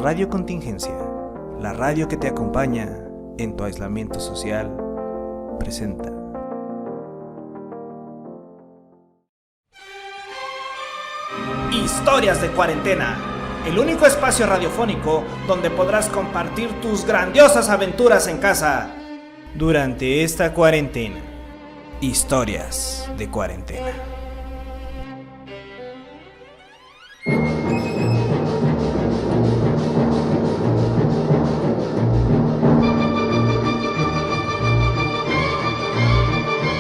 Radio Contingencia, la radio que te acompaña en tu aislamiento social, presenta. Historias de Cuarentena, el único espacio radiofónico donde podrás compartir tus grandiosas aventuras en casa durante esta cuarentena. Historias de Cuarentena.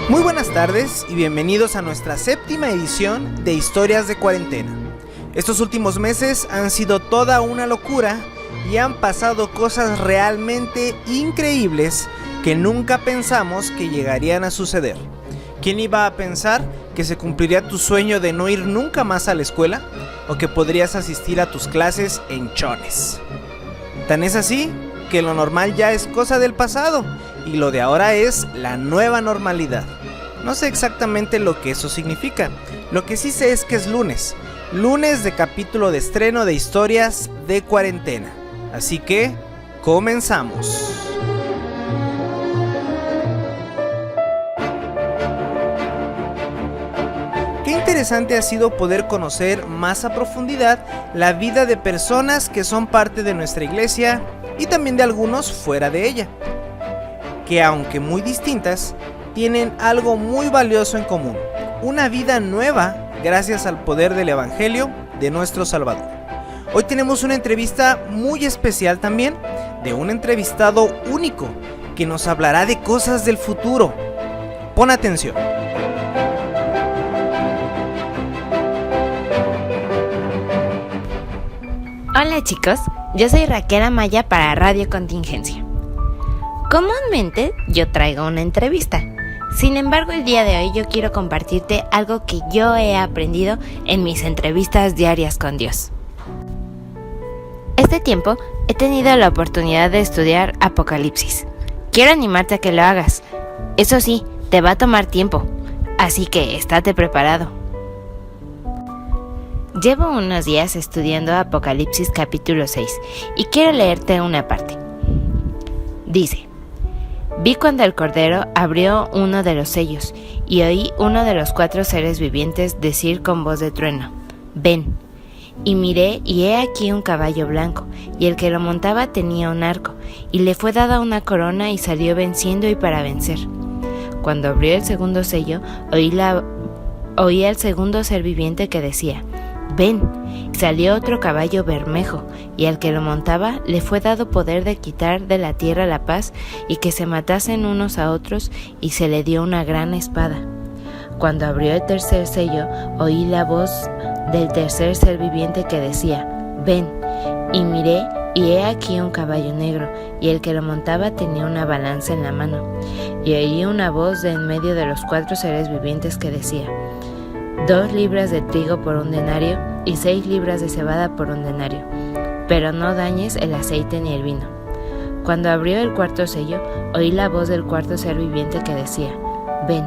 Muy buenas tardes y bienvenidos a nuestra séptima edición de Historias de Cuarentena. Estos últimos meses han sido toda una locura y han pasado cosas realmente increíbles que nunca pensamos que llegarían a suceder. ¿Quién iba a pensar que se cumpliría tu sueño de no ir nunca más a la escuela? ¿O que podrías asistir a tus clases en chones? Tan es así que lo normal ya es cosa del pasado y lo de ahora es la nueva normalidad. No sé exactamente lo que eso significa. Lo que sí sé es que es lunes de capítulo de estreno de Historias de Cuarentena. Así que, comenzamos. Qué interesante ha sido poder conocer más a profundidad la vida de personas que son parte de nuestra iglesia y también de algunos fuera de ella, que aunque muy distintas, tienen algo muy valioso en común: una vida nueva gracias al poder del Evangelio de nuestro Salvador. Hoy tenemos una entrevista muy especial también, de un entrevistado único que nos hablará de cosas del futuro. Pon atención. Hola chicos, yo soy Raquel Amaya para Radio Contingencia. Comúnmente yo traigo una entrevista. Sin embargo, el día de hoy yo quiero compartirte algo que yo he aprendido en mis entrevistas diarias con Dios. Este tiempo he tenido la oportunidad de estudiar Apocalipsis. Quiero animarte a que lo hagas. Eso sí, te va a tomar tiempo, así que estate preparado. Llevo unos días estudiando Apocalipsis capítulo 6 y quiero leerte una parte. Dice: vi cuando el Cordero abrió uno de los sellos, y oí uno de los 4 seres vivientes decir con voz de trueno: ven. Y miré, y he aquí un caballo blanco, y el que lo montaba tenía un arco, y le fue dada una corona, y salió venciendo y para vencer. Cuando abrió el segundo sello, oí al segundo ser viviente que decía: ven. Y salió otro caballo bermejo, y al que lo montaba le fue dado poder de quitar de la tierra la paz, y que se matasen unos a otros, y se le dio una gran espada. Cuando abrió el tercer sello, oí la voz del tercer ser viviente que decía: ven. Y miré, y he aquí un caballo negro, y el que lo montaba tenía una balanza en la mano. Y oí una voz de en medio de los 4 seres vivientes que decía: 2 libras de trigo por 1 denario, y 6 libras de cebada por 1 denario, pero no dañes el aceite ni el vino. Cuando abrió el cuarto sello, oí la voz del cuarto ser viviente que decía: ven.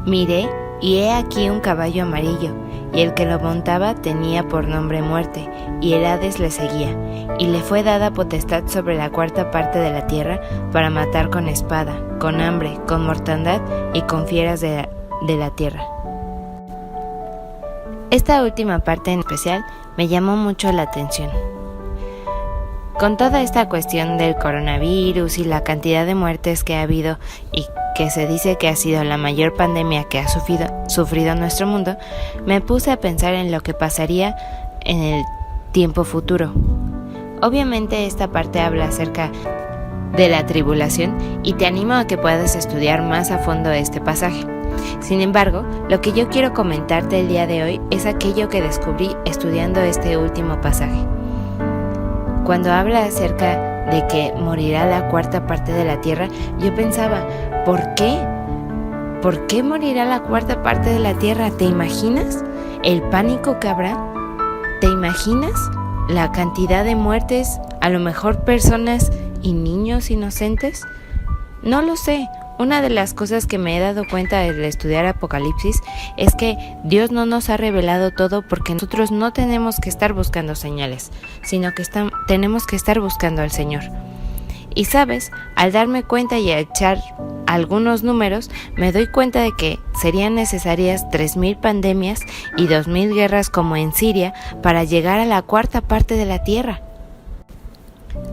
Miré, y he aquí un caballo amarillo, y el que lo montaba tenía por nombre Muerte, y el Hades le seguía, y le fue dada potestad sobre la 4ª parte de la tierra para matar con espada, con hambre, con mortandad y con fieras de la tierra. Esta última parte en especial me llamó mucho la atención. Con toda esta cuestión del coronavirus y la cantidad de muertes que ha habido y que se dice que ha sido la mayor pandemia que ha sufrido nuestro mundo, me puse a pensar en lo que pasaría en el tiempo futuro. Obviamente esta parte habla acerca de la tribulación y te animo a que puedas estudiar más a fondo este pasaje. Sin embargo, lo que yo quiero comentarte el día de hoy es aquello que descubrí estudiando este último pasaje. Cuando habla acerca de que morirá la 4ª parte de la tierra, yo pensaba, ¿por qué? ¿Por qué morirá la 4ª parte de la tierra? ¿Te imaginas el pánico que habrá? ¿Te imaginas la cantidad de muertes, a lo mejor personas y niños inocentes? No lo sé, Una de las cosas que me he dado cuenta al estudiar Apocalipsis es que Dios no nos ha revelado todo, porque nosotros no tenemos que estar buscando señales, sino que tenemos que estar buscando al Señor. Y sabes, al darme cuenta y a echar algunos números, me doy cuenta de que serían necesarias 3,000 pandemias y 2,000 guerras como en Siria para llegar a la cuarta parte de la tierra.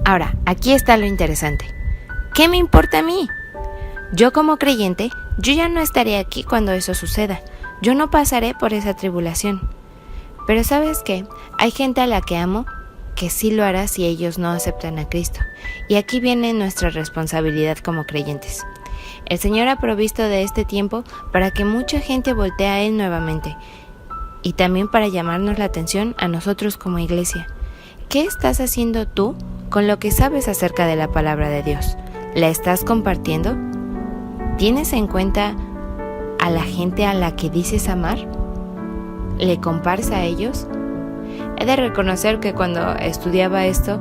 Ahora, aquí está lo interesante. ¿Qué me importa a mí? Yo como creyente, yo ya no estaré aquí cuando eso suceda. Yo no pasaré por esa tribulación. Pero ¿sabes qué? Hay gente a la que amo que sí lo hará si ellos no aceptan a Cristo. Y aquí viene nuestra responsabilidad como creyentes. El Señor ha provisto de este tiempo para que mucha gente voltee a Él nuevamente. Y también para llamarnos la atención a nosotros como iglesia. ¿Qué estás haciendo tú con lo que sabes acerca de la palabra de Dios? ¿La estás compartiendo? ¿Tienes en cuenta a la gente a la que dices amar? ¿Le compares a ellos? He de reconocer que cuando estudiaba esto,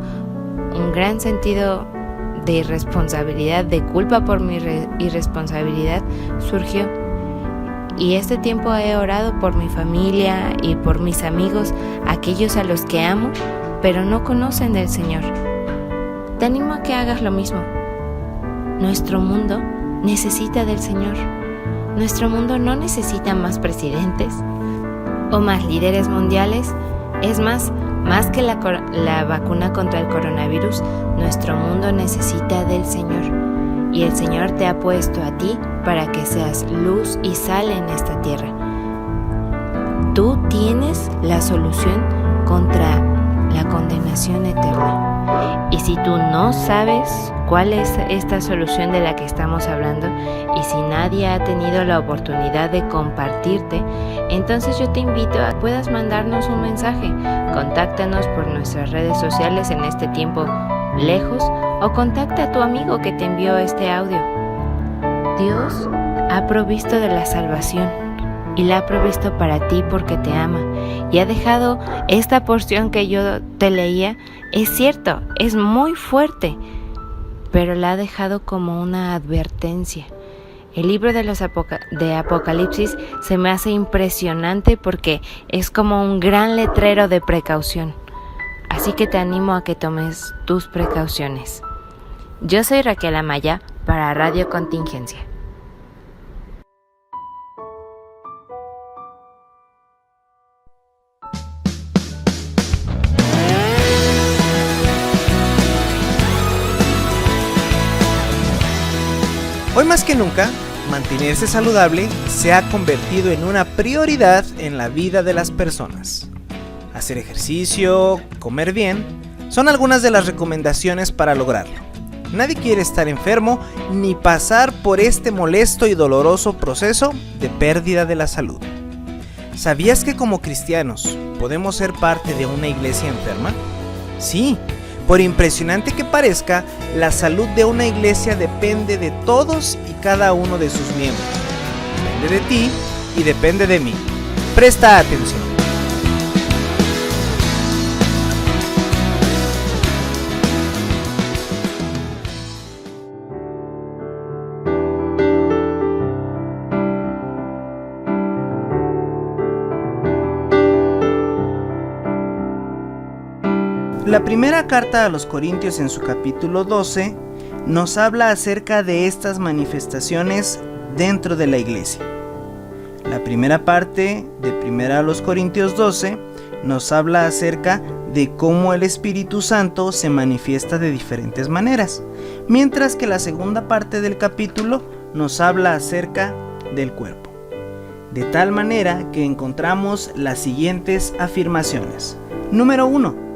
un gran sentido de irresponsabilidad, de culpa por mi irresponsabilidad surgió. Y este tiempo he orado por mi familia y por mis amigos, aquellos a los que amo, pero no conocen del Señor. Te animo a que hagas lo mismo. Nuestro mundo necesita del Señor. Nuestro mundo no necesita más presidentes o más líderes mundiales. Es más que la vacuna contra el coronavirus, nuestro mundo necesita del Señor. Y el Señor te ha puesto a ti para que seas luz y sal en esta tierra. Tú tienes la solución contra la condenación eterna. Y si tú no sabes cuál es esta solución de la que estamos hablando, y si nadie ha tenido la oportunidad de compartirte, entonces yo te invito a que puedas mandarnos un mensaje. Contáctanos por nuestras redes sociales en este tiempo lejos, o contacta a tu amigo que te envió este audio. Dios ha provisto de la salvación y la ha provisto para ti porque te ama, y ha dejado esta porción que yo te leía. Es cierto, es muy fuerte, pero la ha dejado como una advertencia. El libro de Apocalipsis se me hace impresionante porque es como un gran letrero de precaución. Así que te animo a que tomes tus precauciones. Yo soy Raquel Amaya para Radio Contingencia. Hoy más que nunca, mantenerse saludable se ha convertido en una prioridad en la vida de las personas. Hacer ejercicio, comer bien, son algunas de las recomendaciones para lograrlo. Nadie quiere estar enfermo ni pasar por este molesto y doloroso proceso de pérdida de la salud. ¿Sabías que como cristianos podemos ser parte de una iglesia enferma? Sí. Por impresionante que parezca, la salud de una iglesia depende de todos y cada uno de sus miembros. Depende de ti y depende de mí. Presta atención. La primera carta a los Corintios en su capítulo 12 nos habla acerca de estas manifestaciones dentro de la iglesia. La primera parte de 1 Corintios 12 nos habla acerca de cómo el Espíritu Santo se manifiesta de diferentes maneras, mientras que la segunda parte del capítulo nos habla acerca del cuerpo. De tal manera que encontramos las siguientes afirmaciones. Número 1.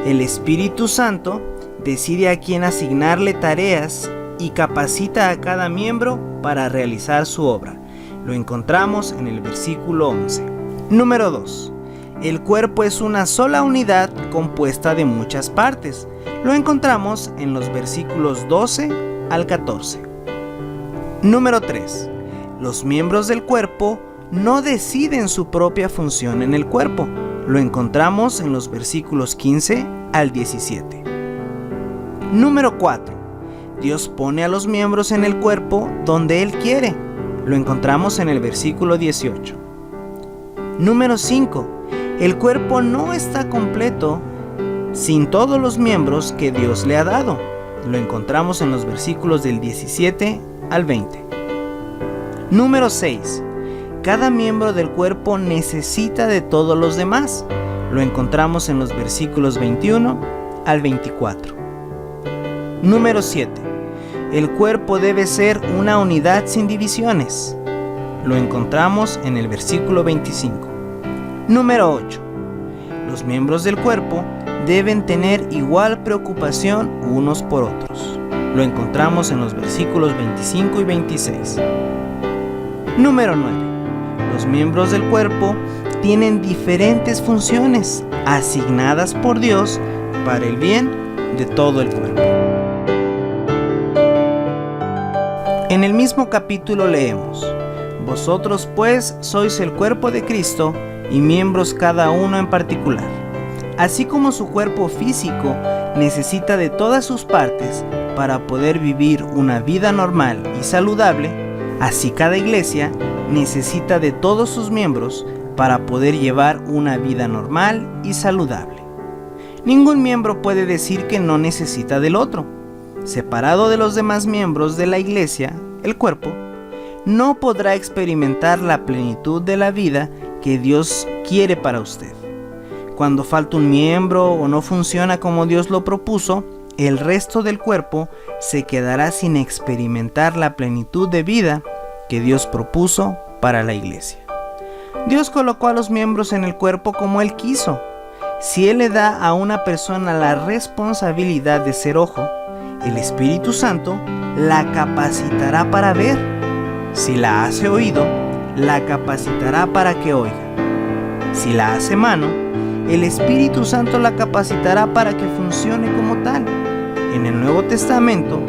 El Espíritu Santo decide a quién asignarle tareas y capacita a cada miembro para realizar su obra. Lo encontramos en el versículo 11. Número 2. El cuerpo es una sola unidad compuesta de muchas partes. Lo encontramos en los versículos 12 al 14. Número 3. Los miembros del cuerpo no deciden su propia función en el cuerpo. Lo encontramos en los versículos 15 al 17. Número 4. Dios pone a los miembros en el cuerpo donde Él quiere. Lo encontramos en el versículo 18. Número 5. El cuerpo no está completo sin todos los miembros que Dios le ha dado. Lo encontramos en los versículos del 17 al 20. Número 6. Cada miembro del cuerpo necesita de todos los demás. Lo encontramos en los versículos 21 al 24. Número 7. El cuerpo debe ser una unidad sin divisiones. Lo encontramos en el versículo 25. Número 8. Los miembros del cuerpo deben tener igual preocupación unos por otros. Lo encontramos en los versículos 25 y 26. Número 9. Los miembros del cuerpo tienen diferentes funciones asignadas por Dios para el bien de todo el cuerpo. En el mismo capítulo leemos: Vosotros pues sois el cuerpo de Cristo y miembros cada uno en particular. Así como su cuerpo físico necesita de todas sus partes para poder vivir una vida normal y saludable, así cada iglesia necesita de todos sus miembros para poder llevar una vida normal y saludable. Ningún miembro puede decir que no necesita del otro. Separado de los demás miembros de la iglesia, el cuerpo no podrá experimentar la plenitud de la vida que Dios quiere para usted. Cuando falta un miembro o no funciona como Dios lo propuso, el resto del cuerpo se quedará sin experimentar la plenitud de vida que Dios propuso para la iglesia. Dios colocó a los miembros en el cuerpo como Él quiso. Si Él le da a una persona la responsabilidad de ser ojo, el Espíritu Santo la capacitará para ver. Si la hace oído, la capacitará para que oiga. Si la hace mano, el Espíritu Santo la capacitará para que funcione como tal. En el Nuevo Testamento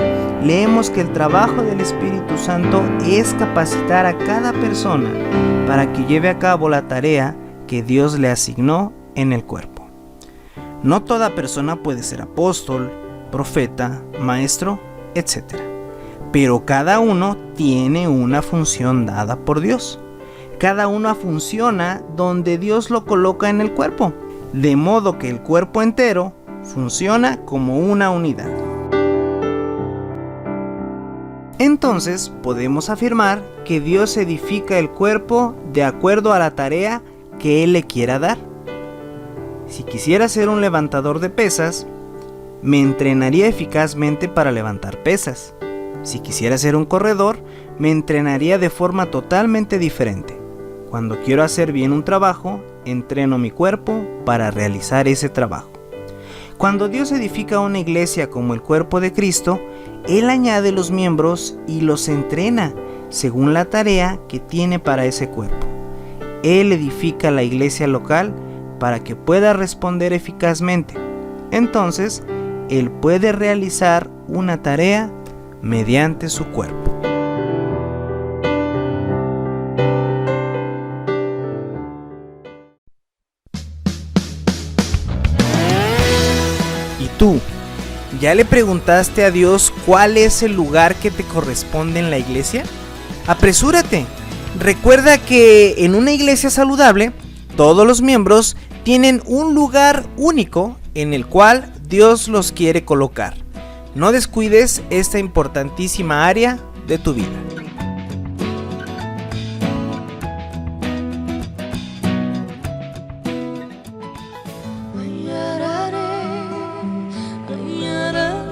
leemos que el trabajo del Espíritu Santo es capacitar a cada persona para que lleve a cabo la tarea que Dios le asignó en el cuerpo. No toda persona puede ser apóstol, profeta, maestro, etc. Pero cada uno tiene una función dada por Dios. Cada uno funciona donde Dios lo coloca en el cuerpo, de modo que el cuerpo entero funciona como una unidad. Entonces podemos afirmar que Dios edifica el cuerpo de acuerdo a la tarea que Él le quiera dar. Si quisiera ser un levantador de pesas, me entrenaría eficazmente para levantar pesas. Si quisiera ser un corredor, me entrenaría de forma totalmente diferente. Cuando quiero hacer bien un trabajo, entreno mi cuerpo para realizar ese trabajo. Cuando Dios edifica una iglesia como el cuerpo de Cristo, Él añade los miembros y los entrena según la tarea que tiene para ese cuerpo. Él edifica la iglesia local para que pueda responder eficazmente. Entonces, Él puede realizar una tarea mediante su cuerpo. ¿Y tú? ¿Ya le preguntaste a Dios cuál es el lugar que te corresponde en la iglesia? ¡Apresúrate! Recuerda que en una iglesia saludable, todos los miembros tienen un lugar único en el cual Dios los quiere colocar. No descuides esta importantísima área de tu vida.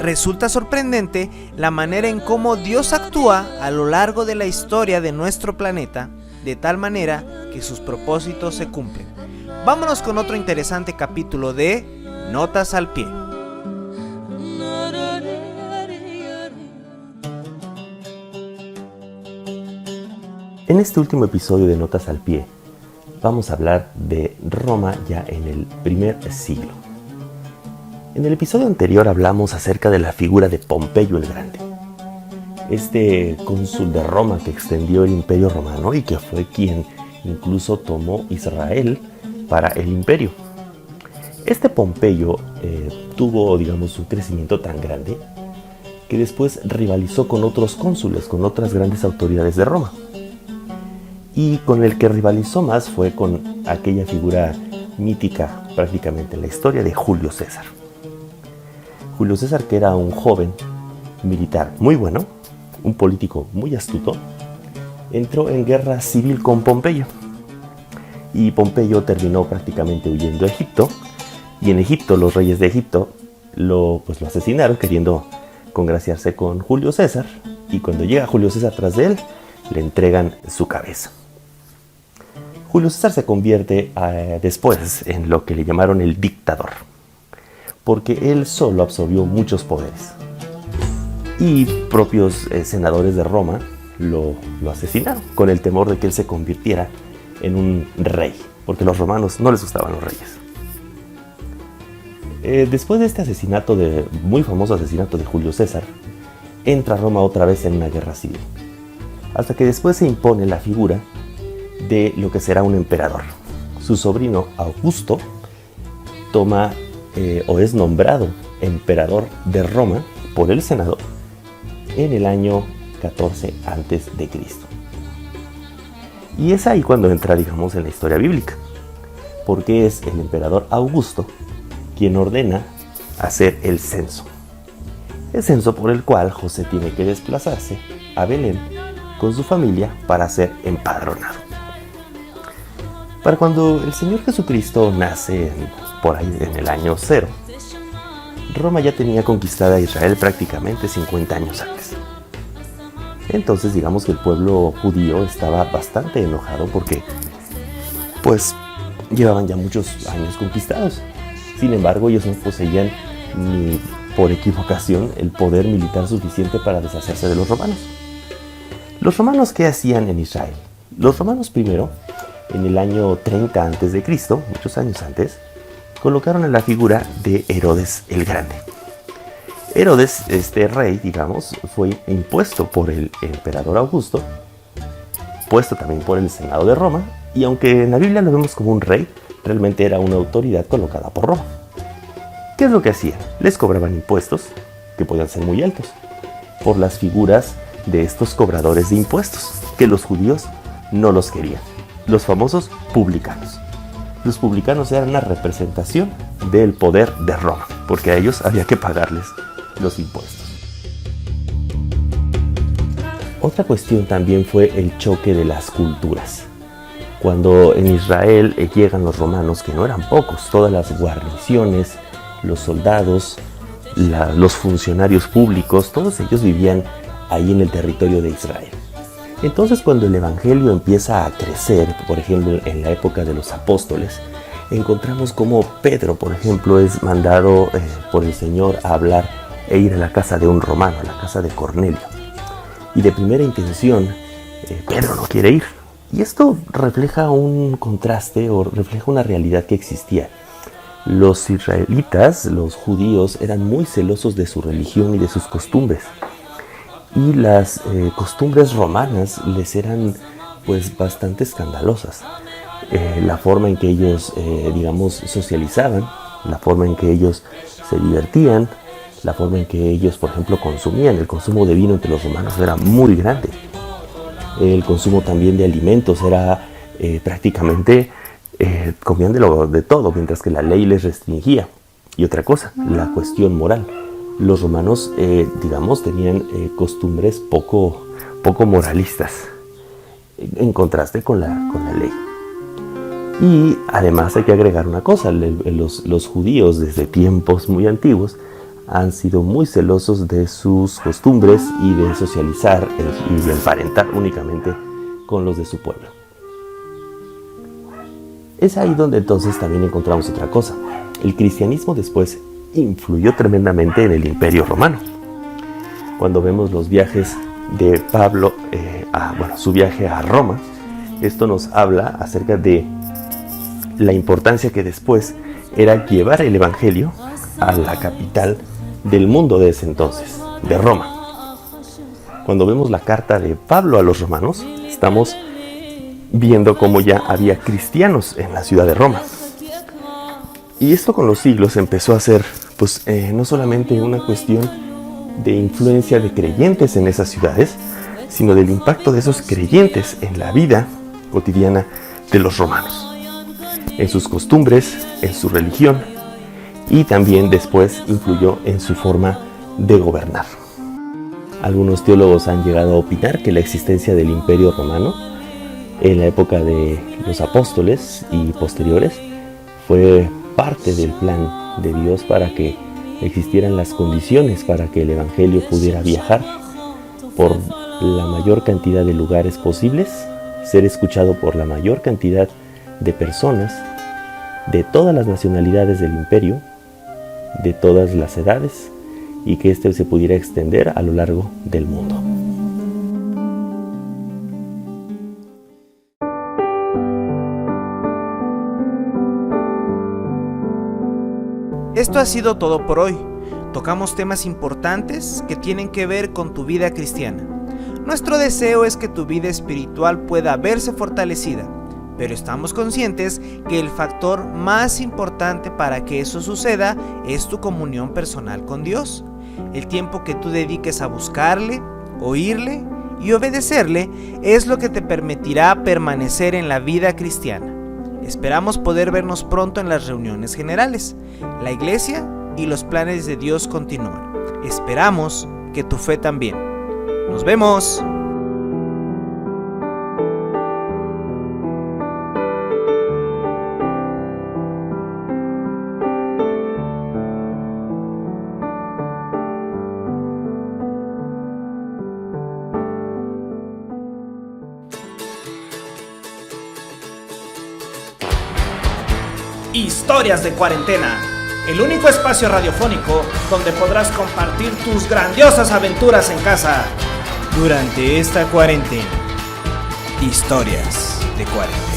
Resulta sorprendente la manera en cómo Dios actúa a lo largo de la historia de nuestro planeta, de tal manera que sus propósitos se cumplen. Vámonos con otro interesante capítulo de Notas al Pie. En este último episodio de Notas al Pie, vamos a hablar de Roma ya en el primer siglo. En el episodio anterior hablamos acerca de la figura de Pompeyo el Grande, este cónsul de Roma que extendió el imperio romano y que fue quien incluso tomó Israel para el imperio. Este Pompeyo tuvo, un crecimiento tan grande que después rivalizó con otros cónsules, con otras grandes autoridades de Roma. Y con el que rivalizó más fue con aquella figura mítica prácticamente en la historia de Julio César. Julio César, que era un joven militar muy bueno, un político muy astuto, entró en guerra civil con Pompeyo. Y Pompeyo terminó prácticamente huyendo a Egipto. Y en Egipto los reyes de Egipto lo asesinaron queriendo congraciarse con Julio César. Y cuando llega Julio César tras de él, le entregan su cabeza. Julio César se convierte después en lo que le llamaron el dictador, porque él solo absorbió muchos poderes. Y propios senadores de Roma lo asesinaron con el temor de que él se convirtiera en un rey, porque a los romanos no les gustaban los reyes. Después de este muy famoso asesinato de Julio César, entra Roma otra vez en una guerra civil, hasta que después se impone la figura de lo que será un emperador. Su sobrino Augusto toma o es nombrado emperador de Roma por el Senado en el año 14 a.C. Y es ahí cuando entra, digamos, en la historia bíblica, porque es el emperador Augusto quien ordena hacer el censo por el cual José tiene que desplazarse a Belén con su familia para ser empadronado. Para cuando el Señor Jesucristo nace por ahí en el año 0, Roma ya tenía conquistada a Israel prácticamente 50 años antes. Entonces digamos que el pueblo judío estaba bastante enojado porque pues llevaban ya muchos años conquistados. Sin embargo, ellos no poseían ni por equivocación el poder militar suficiente para deshacerse de los romanos. ¿Los romanos qué hacían en Israel? Los romanos primero, en el año 30 a.C., muchos años antes, colocaron a la figura de Herodes el Grande. Herodes, este rey, digamos, fue impuesto por el emperador Augusto, puesto también por el Senado de Roma, y aunque en la Biblia lo vemos como un rey, realmente era una autoridad colocada por Roma. ¿Qué es lo que hacían? Les cobraban impuestos, que podían ser muy altos, por las figuras de estos cobradores de impuestos, que los judíos no los querían, los famosos publicanos. Los publicanos eran una representación del poder de Roma, porque a ellos había que pagarles los impuestos. Otra cuestión también fue el choque de las culturas. Cuando en Israel llegan los romanos, que no eran pocos, todas las guarniciones, los soldados, los funcionarios públicos, todos ellos vivían ahí en el territorio de Israel. Entonces, cuando el evangelio empieza a crecer, por ejemplo, en la época de los apóstoles, encontramos como Pedro, por ejemplo, es mandado por el Señor a hablar e ir a la casa de un romano, a la casa de Cornelio. Y de primera intención, Pedro no quiere ir. Y esto refleja un contraste o refleja una realidad que existía. Los israelitas, los judíos, eran muy celosos de su religión y de sus costumbres. Y las costumbres romanas les eran pues bastante escandalosas. La forma en que ellos, socializaban, la forma en que ellos se divertían, la forma en que ellos, por ejemplo, consumían. El consumo de vino entre los romanos era muy grande. El consumo también de alimentos era prácticamente, comían de todo, mientras que la ley les restringía. Y otra cosa, la cuestión moral. Los romanos, tenían costumbres poco moralistas, en contraste con la ley. Y además hay que agregar una cosa, los judíos desde tiempos muy antiguos han sido muy celosos de sus costumbres y de socializar y de emparentar únicamente con los de su pueblo. Es ahí donde entonces también encontramos otra cosa. El cristianismo después influyó tremendamente en el Imperio Romano. Cuando vemos los viajes de Pablo, su viaje a Roma, esto nos habla acerca de la importancia que después era llevar el evangelio a la capital del mundo de ese entonces, de Roma. Cuando vemos la carta de Pablo a los romanos, estamos viendo cómo ya había cristianos en la ciudad de Roma. Y esto con los siglos empezó a ser no solamente una cuestión de influencia de creyentes en esas ciudades, sino del impacto de esos creyentes en la vida cotidiana de los romanos, en sus costumbres, en su religión, y también después influyó en su forma de gobernar. Algunos teólogos han llegado a opinar que la existencia del Imperio Romano en la época de los apóstoles y posteriores fue parte del plan de Dios para que existieran las condiciones para que el Evangelio pudiera viajar por la mayor cantidad de lugares posibles, ser escuchado por la mayor cantidad de personas de todas las nacionalidades del imperio, de todas las edades, y que éste se pudiera extender a lo largo del mundo. Esto ha sido todo por hoy. Tocamos temas importantes que tienen que ver con tu vida cristiana. Nuestro deseo es que tu vida espiritual pueda verse fortalecida, pero estamos conscientes que el factor más importante para que eso suceda es tu comunión personal con Dios. El tiempo que tú dediques a buscarle, oírle y obedecerle es lo que te permitirá permanecer en la vida cristiana. Esperamos poder vernos pronto en las reuniones generales. La iglesia y los planes de Dios continúan. Esperamos que tu fe también. ¡Nos vemos! Historias de Cuarentena, el único espacio radiofónico donde podrás compartir tus grandiosas aventuras en casa Durante esta cuarentena. Historias de Cuarentena.